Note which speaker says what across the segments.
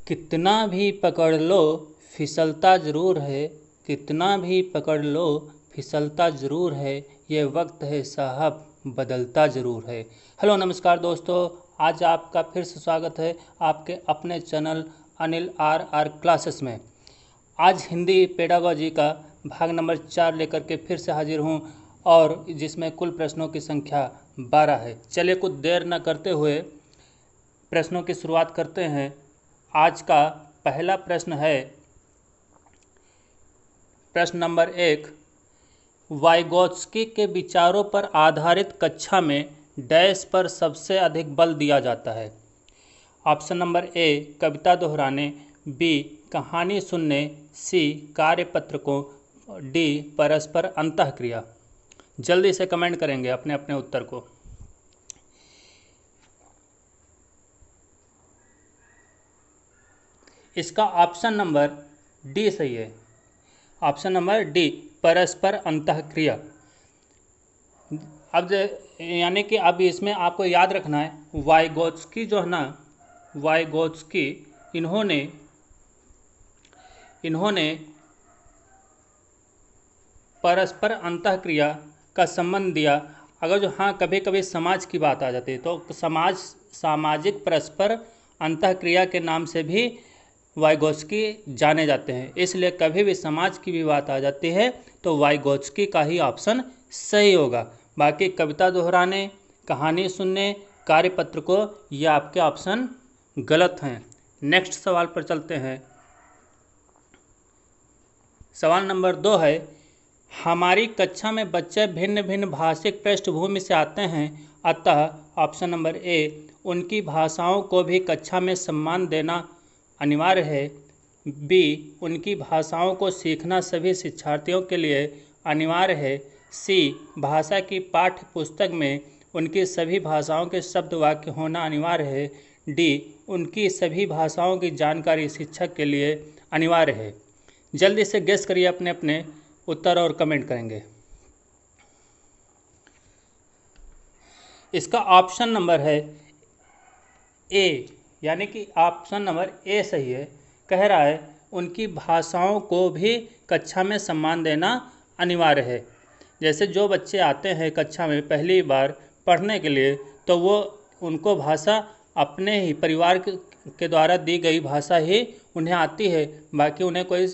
Speaker 1: कितना भी पकड़ लो फिसलता ज़रूर है, कितना भी पकड़ लो फिसलता ज़रूर है, ये वक्त है साहब बदलता ज़रूर है। हेलो नमस्कार दोस्तों, आज आपका फिर से स्वागत है आपके अपने चैनल अनिल आर क्लासेस में। आज हिंदी पेडागोजी का भाग नंबर 4 लेकर के फिर से हाजिर हूँ और जिसमें कुल प्रश्नों की संख्या 12 है। चलिए कुछ देर न करते हुए प्रश्नों की शुरुआत करते हैं। आज का पहला प्रश्न है प्रश्न नंबर 1। वाइगोत्स्की के विचारों पर आधारित कक्षा में डैश पर सबसे अधिक बल दिया जाता है। ऑप्शन नंबर ए कविता दोहराने, बी कहानी सुनने, सी कार्यपत्रकों, डी परस्पर अंतःक्रिया। जल्दी से कमेंट करेंगे अपने अपने उत्तर को। इसका ऑप्शन नंबर डी सही है। ऑप्शन नंबर डी परस्पर अंतःक्रिया। अब यानी कि अब इसमें आपको याद रखना है वाइगोत्स्की जो है ना, वाइगोत्स्की इन्होंने परस्पर अंतःक्रिया का संबंध दिया। अगर जो हाँ कभी कभी समाज की बात आ जाती है तो सामाजिक परस्पर अंतःक्रिया के नाम से भी वाइगोत्स्की जाने जाते हैं। इसलिए कभी भी समाज की भी बात आ जाती है तो वाइगोत्स्की का ही ऑप्शन सही होगा। बाकी कविता दोहराने, कहानी सुनने, कार्यपत्र को ये आपके ऑप्शन गलत हैं। नेक्स्ट सवाल पर चलते हैं। सवाल नंबर 2 है, हमारी कक्षा में बच्चे भिन्न भिन्न भाषिक पृष्ठभूमि से आते हैं, अतः ऑप्शन नंबर ए उनकी भाषाओं को भी कक्षा में सम्मान देना अनिवार्य है, बी उनकी भाषाओं को सीखना सभी शिक्षार्थियों के लिए अनिवार्य है, सी भाषा की पाठ्य पुस्तक में उनकी सभी भाषाओं के शब्द वाक्य होना अनिवार्य है, डी उनकी सभी भाषाओं की जानकारी शिक्षक के लिए अनिवार्य है। जल्दी से गेस करिए अपने अपने उत्तर और कमेंट करेंगे। इसका ऑप्शन नंबर है ए, यानी कि ऑप्शन नंबर ए सही है। कह रहा है उनकी भाषाओं को भी कक्षा में सम्मान देना अनिवार्य है। जैसे जो बच्चे आते हैं कक्षा में पहली बार पढ़ने के लिए तो वो उनको भाषा अपने ही परिवार के द्वारा दी गई भाषा ही उन्हें आती है, बाकी उन्हें कोई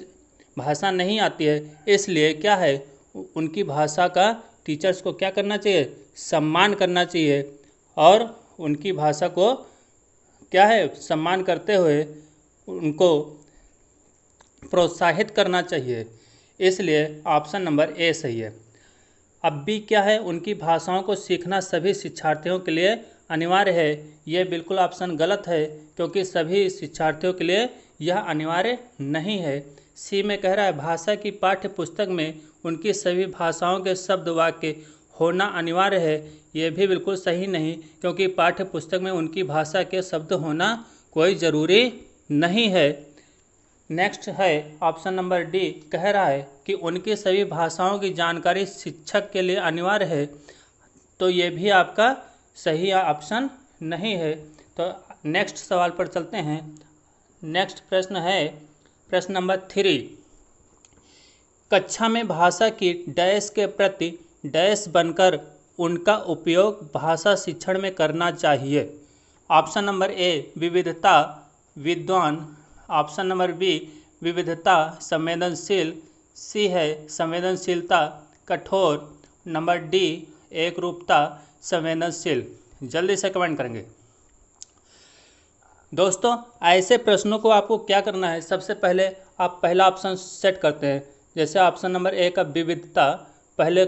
Speaker 1: भाषा नहीं आती है। इसलिए क्या है उनकी भाषा का टीचर्स को क्या करना चाहिए, सम्मान करना चाहिए और उनकी भाषा को क्या है सम्मान करते हुए उनको प्रोत्साहित करना चाहिए। इसलिए ऑप्शन नंबर ए सही है। अब बी क्या है, उनकी भाषाओं को सीखना सभी शिक्षार्थियों के लिए अनिवार्य है। ये बिल्कुल ऑप्शन गलत है क्योंकि सभी शिक्षार्थियों के लिए यह अनिवार्य नहीं है। सी में कह रहा है भाषा की पाठ्य पुस्तक में उनकी सभी भाषाओं के शब्द वाक्य होना अनिवार्य है। ये भी बिल्कुल सही नहीं क्योंकि पाठ्य पुस्तक में उनकी भाषा के शब्द होना कोई ज़रूरी नहीं है। नेक्स्ट है ऑप्शन नंबर डी, कह रहा है कि उनकी सभी भाषाओं की जानकारी शिक्षक के लिए अनिवार्य है, तो ये भी आपका सही ऑप्शन नहीं है। तो नेक्स्ट सवाल पर चलते हैं। नेक्स्ट प्रश्न है प्रश्न नंबर 3। कक्षा में भाषा की डैश के प्रति डैश बनकर उनका उपयोग भाषा शिक्षण में करना चाहिए। ऑप्शन नंबर ए विविधता विद्वान, ऑप्शन नंबर बी विविधता संवेदनशील, सी है संवेदनशीलता कठोर, नंबर डी एकरूपता संवेदनशील। जल्दी से कमेंट करेंगे। दोस्तों ऐसे प्रश्नों को आपको क्या करना है, सबसे पहले आप पहला ऑप्शन सेट करते हैं। जैसे ऑप्शन नंबर ए का विविधता पहले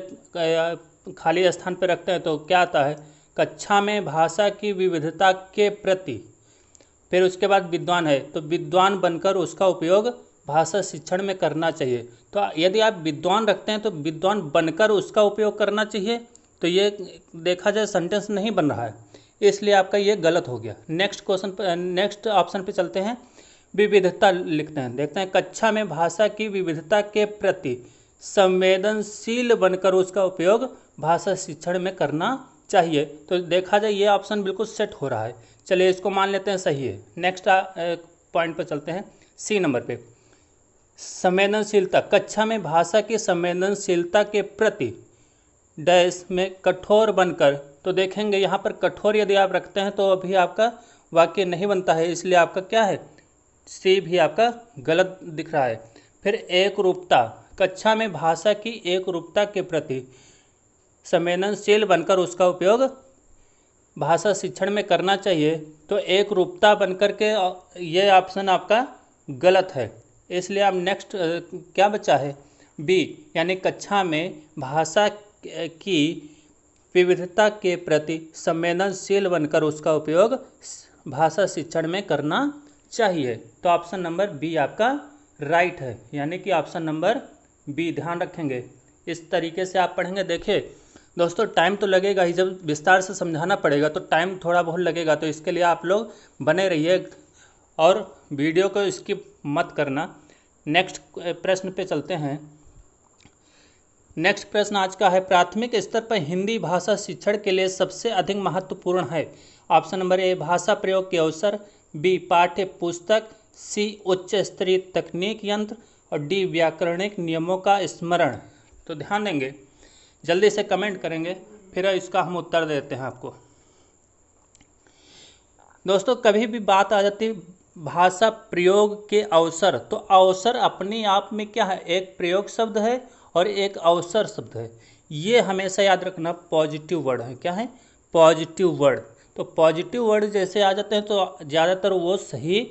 Speaker 1: खाली स्थान पर रखते हैं तो क्या आता है, कक्षा में भाषा की विविधता के प्रति, फिर उसके बाद विद्वान है तो विद्वान बनकर उसका उपयोग भाषा शिक्षण में करना चाहिए। तो यदि आप विद्वान रखते हैं तो विद्वान बनकर उसका उपयोग करना चाहिए, तो ये देखा जाए सेंटेंस नहीं बन रहा है, इसलिए आपका ये गलत हो गया। नेक्स्ट ऑप्शन पे चलते हैं। विविधता लिखते हैं, देखते हैं कक्षा में भाषा की विविधता के प्रति संवेदनशील बनकर उसका उपयोग भाषा शिक्षण में करना चाहिए। तो देखा जाए ये ऑप्शन बिल्कुल सेट हो रहा है। चलिए इसको मान लेते हैं सही है। नेक्स्ट पॉइंट पर चलते हैं, सी नंबर पे। संवेदनशीलता, कक्षा में भाषा की संवेदनशीलता के प्रति डैश में कठोर बनकर, तो देखेंगे यहाँ पर कठोर यदि आप रखते हैं तो अभी आपका वाक्य नहीं बनता है, इसलिए आपका क्या है, सी भी आपका गलत दिख रहा है। फिर एक रूपता, कक्षा में भाषा की एक रूपता के प्रति संवेदनशील बनकर उसका उपयोग भाषा शिक्षण में करना चाहिए, तो एक रूपता बनकर के ये ऑप्शन आपका गलत है, इसलिए आप नेक्स्ट क्या बचा है, बी, यानी कक्षा में भाषा की विविधता के प्रति संवेदनशील बनकर उसका उपयोग भाषा शिक्षण में करना चाहिए। तो ऑप्शन नंबर बी आपका राइट है, यानी कि ऑप्शन नंबर बी, ध्यान रखेंगे। इस तरीके से आप पढ़ेंगे। देखिए दोस्तों, टाइम तो लगेगा ही, जब विस्तार से समझाना पड़ेगा तो टाइम थोड़ा बहुत लगेगा, तो इसके लिए आप लोग बने रहिए और वीडियो को स्किप मत करना। नेक्स्ट प्रश्न पे चलते हैं। नेक्स्ट प्रश्न आज का है, प्राथमिक स्तर पर हिंदी भाषा शिक्षण के लिए सबसे अधिक महत्वपूर्ण है। ऑप्शन नंबर ए, भाषा प्रयोग के अवसर, बी, पाठ्य पुस्तक, सी, उच्च स्तरीय तकनीक यंत्र, और डी, व्याकरणिक नियमों का स्मरण। तो ध्यान देंगे, जल्दी से कमेंट करेंगे, फिर इसका हम उत्तर देते हैं आपको। दोस्तों, कभी भी बात आ जाती भाषा प्रयोग के अवसर, तो अवसर अपने आप में क्या है, एक प्रयोग शब्द है और एक अवसर शब्द है। ये हमेशा याद रखना, पॉजिटिव वर्ड है। क्या है, पॉजिटिव वर्ड। तो पॉजिटिव वर्ड जैसे आ जाते हैं तो ज़्यादातर वो सही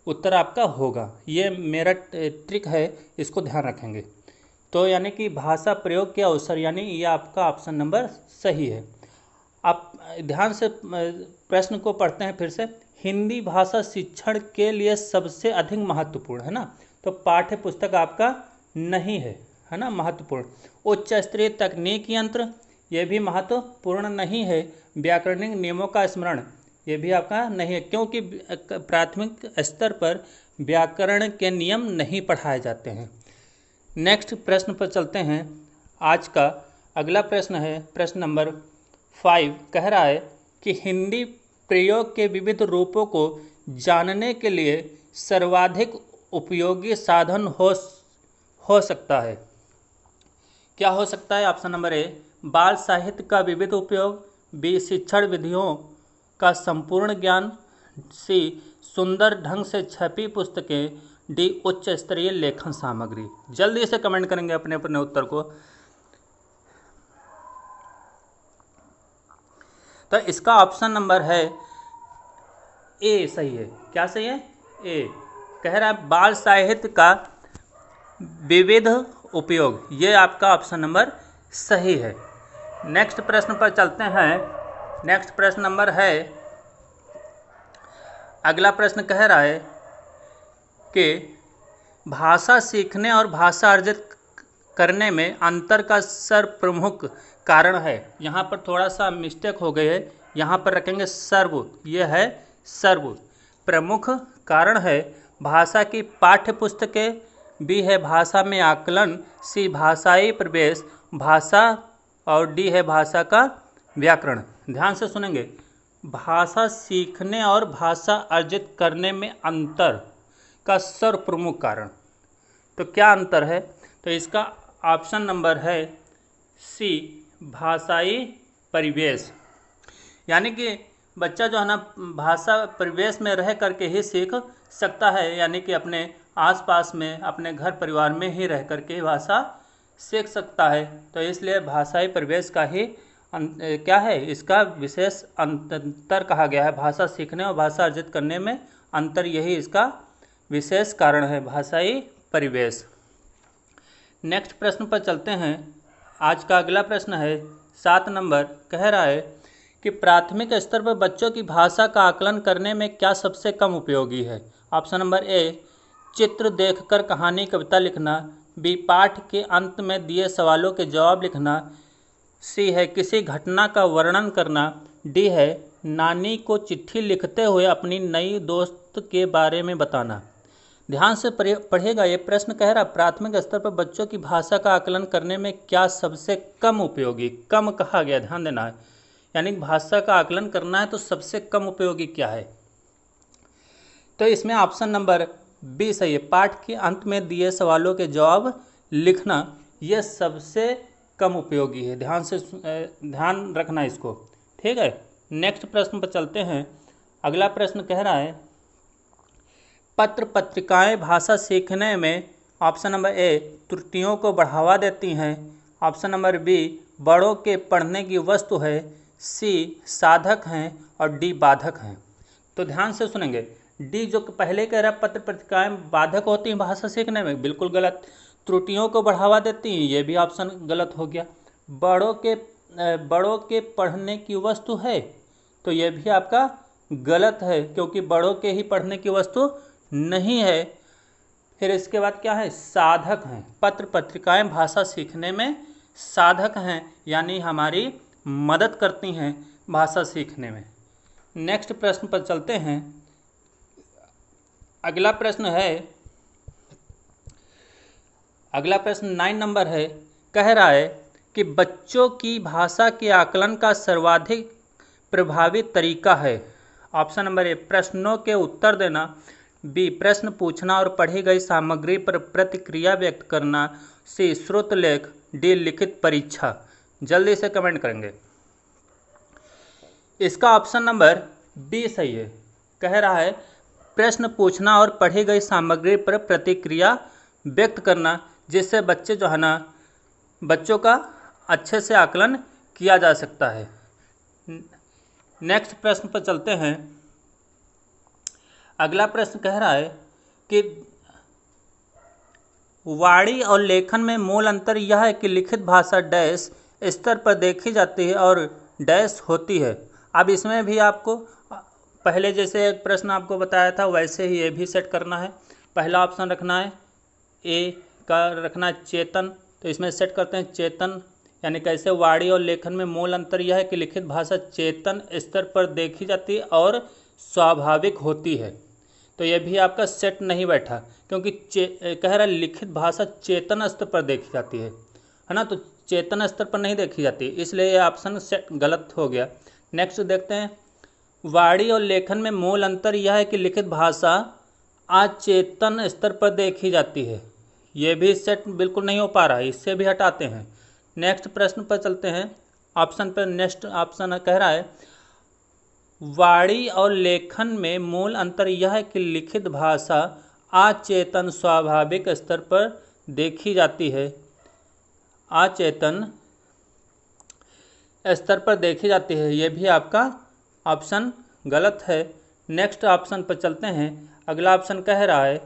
Speaker 1: उत्तर आपका होगा। ये मेरा ट्रिक है, इसको ध्यान रखेंगे। तो यानी कि भाषा प्रयोग के अवसर, यानी ये आपका ऑप्शन नंबर सही है। आप ध्यान से प्रश्न को पढ़ते हैं फिर से। हिंदी भाषा शिक्षण के लिए सबसे अधिक महत्वपूर्ण है ना, तो पाठ्य पुस्तक आपका नहीं है ना महत्वपूर्ण। उच्च स्तरीय तकनीक यंत्र, ये भी महत्वपूर्ण नहीं है। व्याकरणिक नियमों का स्मरण, ये भी आपका नहीं है, क्योंकि प्राथमिक स्तर पर व्याकरण के नियम नहीं पढ़ाए जाते हैं। नेक्स्ट प्रश्न पर चलते हैं। आज का अगला प्रश्न है प्रश्न नंबर 5, कह रहा है कि हिंदी प्रयोग के विविध रूपों को जानने के लिए सर्वाधिक उपयोगी साधन हो सकता है। क्या हो सकता है? ऑप्शन नंबर ए, बाल साहित्य का विविध उपयोग, बी, शिक्षण विधियों का संपूर्ण ज्ञान, सी, सुंदर ढंग से छपी पुस्तकें, डी, उच्च स्तरीय लेखन सामग्री। जल्दी से कमेंट करेंगे अपने अपने उत्तर को। तो इसका ऑप्शन नंबर है ए सही है। क्या सही है? ए। कह रहा है बाल साहित्य का विविध उपयोग, ये आपका ऑप्शन नंबर सही है। नेक्स्ट प्रश्न पर चलते हैं। नेक्स्ट प्रश्न नंबर है, अगला प्रश्न कह रहा है कि भाषा सीखने और भाषा अर्जित करने में अंतर का सर्वप्रमुख कारण है। यहाँ पर थोड़ा सा मिस्टेक हो गई है, यहाँ पर रखेंगे सर्व, ये है सर्व। प्रमुख कारण है भाषा की पाठ्य पुस्तकें, बी है भाषा में आकलन, सी भाषाई प्रवेश, भाषा, और डी है भाषा का व्याकरण। ध्यान से सुनेंगे, भाषा सीखने और भाषा अर्जित करने में अंतर का सर्वप्रमुख कारण। तो क्या अंतर है? तो इसका ऑप्शन नंबर है सी, भाषाई परिवेश। यानी कि बच्चा जो है ना भाषा परिवेश में रह करके ही सीख सकता है, यानी कि अपने आसपास में, अपने घर परिवार में ही रह करके भाषा सीख सकता है। तो इसलिए भाषाई परिवेश का ही क्या है, इसका विशेष अंतर कहा गया है। भाषा सीखने और भाषा अर्जित करने में अंतर, यही इसका विशेष कारण है, भाषाई परिवेश। नेक्स्ट प्रश्न पर चलते हैं। आज का अगला प्रश्न है 7 नंबर, कह रहा है कि प्राथमिक स्तर पर बच्चों की भाषा का आकलन करने में क्या सबसे कम उपयोगी है। ऑप्शन नंबर ए, चित्र देखकर कहानी कविता लिखना, बी, पाठ के अंत में दिए सवालों के जवाब लिखना, सी है किसी घटना का वर्णन करना, डी है नानी को चिट्ठी लिखते हुए अपनी नई दोस्त के बारे में बताना। ध्यान से पढ़ेगा, ये प्रश्न कह रहा प्राथमिक स्तर पर बच्चों की भाषा का आकलन करने में क्या सबसे कम उपयोगी, कम कहा गया, ध्यान देना है। यानी भाषा का आकलन करना है तो सबसे कम उपयोगी क्या है। तो इसमें ऑप्शन नंबर बी सही है। पाठ के अंत में दिए सवालों के जवाब लिखना, यह सबसे कम उपयोगी है। ध्यान रखना इसको, ठीक है। नेक्स्ट प्रश्न पर चलते हैं। अगला प्रश्न कह रहा है, पत्र पत्रिकाएं भाषा सीखने में ऑप्शन नंबर ए त्रुटियों को बढ़ावा देती हैं, ऑप्शन नंबर बी बड़ों के पढ़ने की वस्तु है, सी साधक हैं और डी बाधक हैं। तो ध्यान से सुनेंगे। डी जो पहले कह रहा है पत्र पत्रिकाएं बाधक होती हैं भाषा सीखने में, बिल्कुल गलत। त्रुटियों को बढ़ावा देती हैं, ये भी ऑप्शन गलत हो गया। बड़ों के पढ़ने की वस्तु है, तो ये भी आपका गलत है, क्योंकि बड़ों के ही पढ़ने की वस्तु नहीं है। फिर इसके बाद क्या है, साधक हैं। पत्र पत्रिकाएं भाषा सीखने में साधक हैं, यानी हमारी मदद करती हैं भाषा सीखने में। नेक्स्ट प्रश्न पर चलते हैं। अगला प्रश्न 9 नंबर है। कह रहा है कि बच्चों की भाषा के आकलन का सर्वाधिक प्रभावी तरीका है। ऑप्शन नंबर ए प्रश्नों के उत्तर देना, बी प्रश्न पूछना और पढ़ी गई सामग्री पर प्रतिक्रिया व्यक्त करना, सी श्रुत लेख, डी लिखित परीक्षा। जल्दी से कमेंट करेंगे। इसका ऑप्शन नंबर बी सही है। कह रहा है प्रश्न पूछना और पढ़ी गई सामग्री पर प्रतिक्रिया व्यक्त करना, जिससे बच्चे जो है ना, बच्चों का अच्छे से आकलन किया जा सकता है। नेक्स्ट प्रश्न पर चलते हैं। अगला प्रश्न कह रहा है कि वाणी और लेखन में मूल अंतर यह है कि लिखित भाषा डैश स्तर पर देखी जाती है और डैश होती है। अब इसमें भी आपको पहले जैसे एक प्रश्न आपको बताया था वैसे ही ये भी सेट करना है। पहला ऑप्शन रखना है ए का, रखना है चेतन, तो इसमें सेट करते हैं चेतन, यानी कैसे वाणी और लेखन में मूल अंतर यह है कि लिखित भाषा चेतन स्तर पर देखी जाती है और स्वाभाविक होती है। तो यह भी आपका सेट नहीं बैठा, क्योंकि कह रहा है लिखित भाषा चेतन स्तर पर देखी जाती है ना, तो चेतन स्तर पर नहीं देखी जाती, इसलिए यह ऑप्शन सेट गलत हो गया। नेक्स्ट देखते हैं। वाणी और लेखन में मूल अंतर यह है कि लिखित भाषा अचेतन स्तर पर देखी जाती है, ये भी सेट बिल्कुल नहीं हो पा रहा है, इससे भी हटाते हैं। नेक्स्ट प्रश्न पर चलते हैं। ऑप्शन पर नेक्स्ट ऑप्शन कह रहा है वाणी और लेखन में मूल अंतर यह है कि लिखित भाषा अचेतन स्वाभाविक स्तर पर देखी जाती है, अचेतन स्तर पर देखी जाती है, यह भी आपका ऑप्शन गलत है। नेक्स्ट ऑप्शन पर चलते हैं। अगला ऑप्शन कह रहा है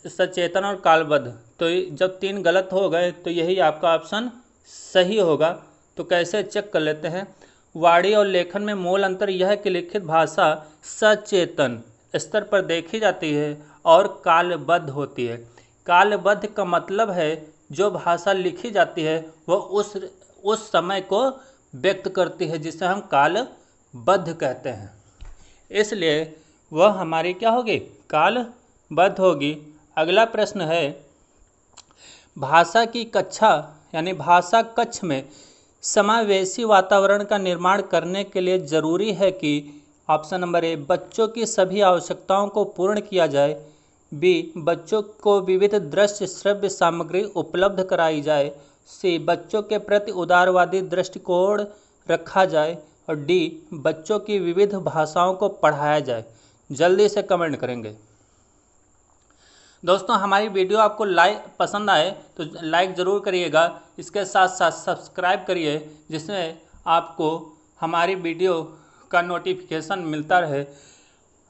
Speaker 1: सचेतन और कालबद्ध, तो जब 3 गलत हो गए तो यही आपका ऑप्शन सही होगा। तो कैसे चेक कर लेते हैं। वाणी और लेखन में मूल अंतर यह है कि लिखित भाषा सचेतन स्तर पर देखी जाती है और कालबद्ध होती है। कालबद्ध का मतलब है जो भाषा लिखी जाती है वह उस समय को व्यक्त करती है, जिसे हम कालबद्ध कहते हैं, इसलिए वह हमारी क्या होगी, कालबद्ध होगी। अगला प्रश्न है भाषा की कक्षा यानी भाषा कक्ष में समावेशी वातावरण का निर्माण करने के लिए जरूरी है कि ऑप्शन नंबर ए बच्चों की सभी आवश्यकताओं को पूर्ण किया जाए, बी बच्चों को विविध दृश्य श्रव्य सामग्री उपलब्ध कराई जाए, सी बच्चों के प्रति उदारवादी दृष्टिकोण रखा जाए और डी बच्चों की विविध भाषाओं को पढ़ाया जाए। जल्दी से कमेंट करेंगे। दोस्तों हमारी वीडियो आपको पसंद आए तो लाइक ज़रूर करिएगा, इसके साथ साथ सब्सक्राइब करिए, जिसमें आपको हमारी वीडियो का नोटिफिकेशन मिलता रहे,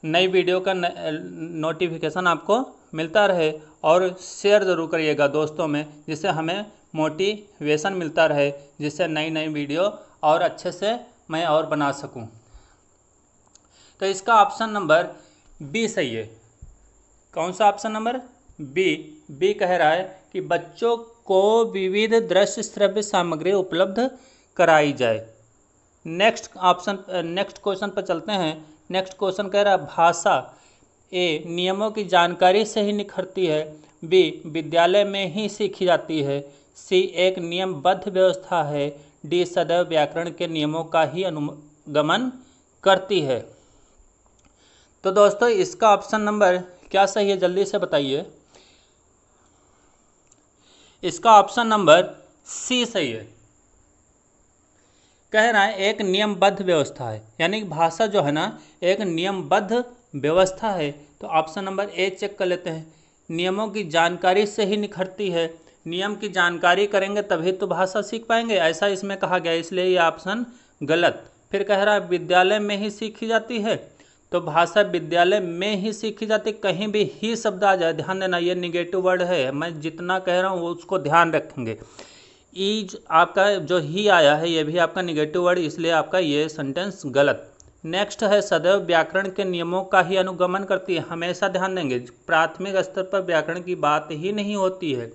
Speaker 1: नई वीडियो का नोटिफिकेशन आपको मिलता रहे। और शेयर ज़रूर करिएगा दोस्तों में, जिससे हमें मोटिवेशन मिलता रहे, जिससे नई नई वीडियो और अच्छे से मैं और बना सकूं। तो इसका ऑप्शन नंबर बी सही है। कौन सा ऑप्शन नंबर बी कह रहा है कि बच्चों को विविध दृश्य श्रव्य सामग्री उपलब्ध कराई जाए। नेक्स्ट क्वेश्चन पर चलते हैं। नेक्स्ट क्वेश्चन कह रहा है भाषा ए नियमों की जानकारी से ही निखरती है, बी विद्यालय में ही सीखी जाती है, सी एक नियमबद्ध व्यवस्था है, डी सदैव व्याकरण के नियमों का ही अनुगमन करती है। तो दोस्तों इसका ऑप्शन नंबर क्या सही है, जल्दी से बताइए। इसका ऑप्शन नंबर सी सही है। कह रहा है एक नियमबद्ध व्यवस्था है, यानी कि भाषा जो है ना एक नियमबद्ध व्यवस्था है। तो ऑप्शन नंबर ए चेक कर लेते हैं। नियमों की जानकारी से ही निखरती है, नियम की जानकारी करेंगे तभी तो भाषा सीख पाएंगे, ऐसा इसमें कहा गया, इसलिए ये ऑप्शन गलत। फिर कह रहा है विद्यालय में ही सीखी जाती है, तो भाषा विद्यालय में ही सीखी जाती, कहीं भी ही शब्द आ जाए, ध्यान देना ये निगेटिव वर्ड है, मैं जितना कह रहा हूँ उसको ध्यान रखेंगे। ईज आपका जो ही आया है ये भी आपका निगेटिव वर्ड, इसलिए आपका ये सेंटेंस गलत। नेक्स्ट है सदैव व्याकरण के नियमों का ही अनुगमन करती है, हमेशा ध्यान देंगे प्राथमिक स्तर पर व्याकरण की बात ही नहीं होती है,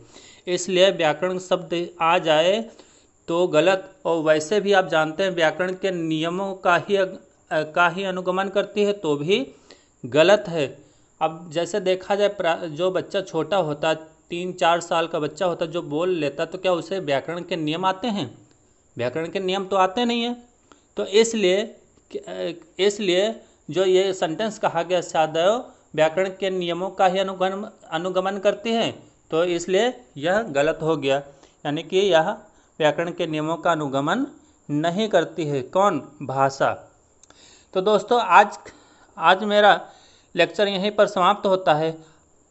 Speaker 1: इसलिए व्याकरण शब्द आ जाए तो गलत। और वैसे भी आप जानते हैं व्याकरण के नियमों का ही अनुगमन करती है तो भी गलत है। अब जैसे देखा जाए जो बच्चा छोटा होता है 3-4 साल का बच्चा होता है जो बोल लेता, तो क्या उसे व्याकरण के नियम आते हैं? व्याकरण के नियम तो आते नहीं हैं। तो इसलिए जो ये सेंटेंस कहा गया सदैव व्याकरण के नियमों का ही अनुगमन करती है, तो इसलिए यह गलत हो गया, यानी कि यह व्याकरण के नियमों का अनुगमन नहीं करती है। कौन? भाषा। तो दोस्तों आज मेरा लेक्चर यहीं पर समाप्त होता है।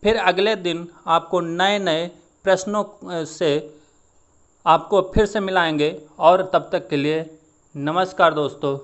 Speaker 1: फिर अगले दिन आपको नए नए प्रश्नों से आपको फिर से मिलाएंगे, और तब तक के लिए नमस्कार दोस्तों।